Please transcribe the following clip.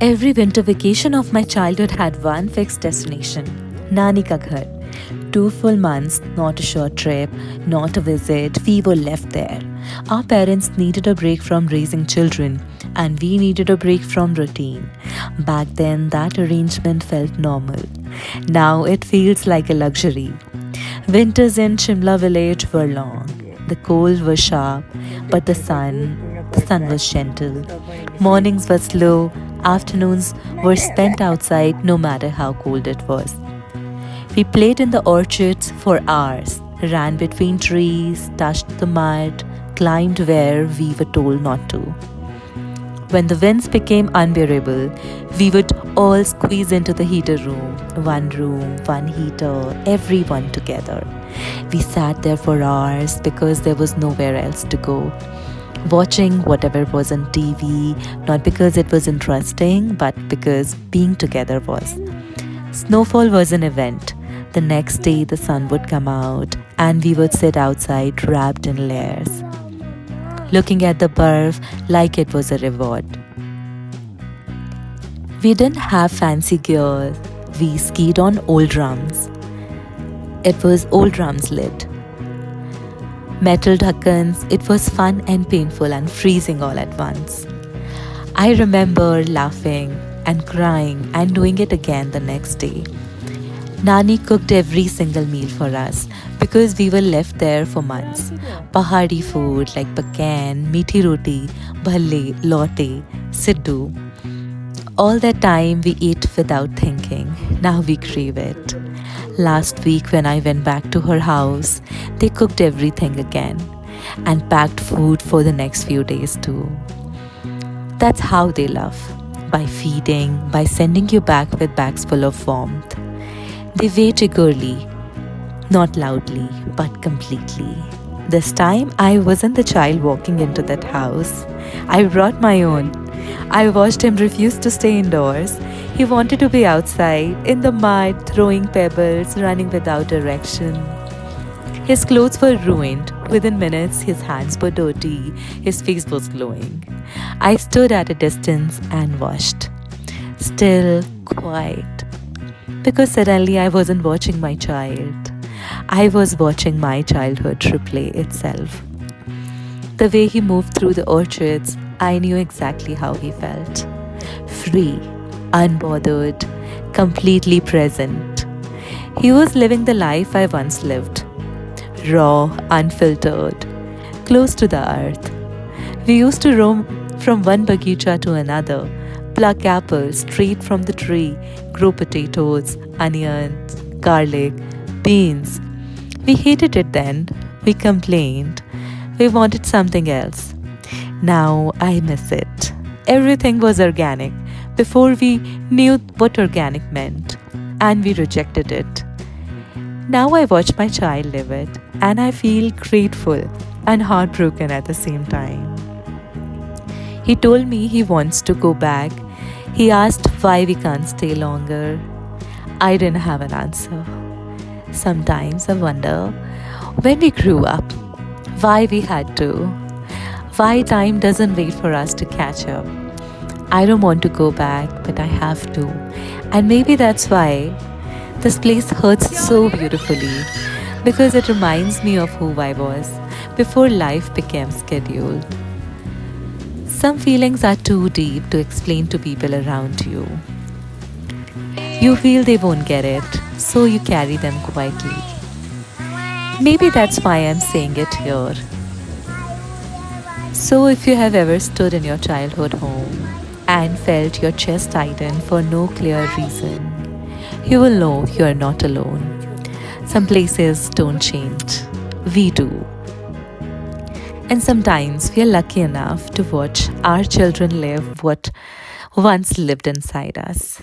Every winter vacation of my childhood had one fixed destination, Nani ka ghar. 2 full months, not a short trip, not a visit, we were left there. Our parents needed a break from raising children, and we needed a break from routine. Back then, that arrangement felt normal. Now it feels like a luxury. Winters in Shimla village were long. The cold was sharp, but the sun was gentle. Mornings were slow, afternoons were spent outside no matter how cold it was. We played in the orchards for hours, ran between trees, touched the mud, climbed where we were told not to. When the winds became unbearable, we would all squeeze into the heater room, one heater, everyone together. We sat there for hours because there was nowhere else to go, watching whatever was on TV, not because it was interesting, but because being together was. Snowfall was an event. The next day, the sun would come out, and we would sit outside wrapped in layers, looking at the burf like it was a reward. We didn't have fancy gear. We skied on old drums. It was old drums lit. Metal dhakkans, it was fun and painful and freezing all at once. I remember laughing and crying and doing it again the next day. Nani cooked every single meal for us because we were left there for months. Pahadi food like pakan, meethi roti, bhalle, lote, siddu. All that time we ate without thinking. Now we crave it. Last week when I went back to her house, they cooked everything again and packed food for the next few days too. That's how they love. By feeding, by sending you back with bags full of warmth. They wait eagerly, not loudly, but completely. This time, I wasn't the child walking into that house. I brought my own. I watched him refuse to stay indoors. He wanted to be outside, in the mud, throwing pebbles, running without direction. His clothes were ruined. Within minutes, his hands were dirty, his face was glowing. I stood at a distance and watched. Still, quiet. Because suddenly I wasn't watching my child. I was watching my childhood replay itself. The way he moved through the orchards, I knew exactly how he felt. Free, unbothered, completely present. He was living the life I once lived. Raw, unfiltered, close to the earth. We used to roam from one bagicha to another, pluck apples straight from the tree, grow potatoes, onions, garlic, beans. We hated it then. We complained. We wanted something else. Now I miss it. Everything was organic before we knew what organic meant, and we rejected it. Now I watch my child live it, and I feel grateful and heartbroken at the same time. He told me he wants to go back. He asked why we can't stay longer. I didn't have an answer. Sometimes I wonder, when we grew up, why we had to. Why time doesn't wait for us to catch up. I don't want to go back, but I have to. And maybe that's why this place hurts so beautifully, because it reminds me of who I was before life became scheduled. Some feelings are too deep to explain to people around you. You feel they won't get it, so you carry them quietly. Maybe that's why I'm saying it here. So, if you have ever stood in your childhood home and felt your chest tighten for no clear reason, you will know you are not alone. Some places don't change, we do. And sometimes we are lucky enough to watch our children live what once lived inside us.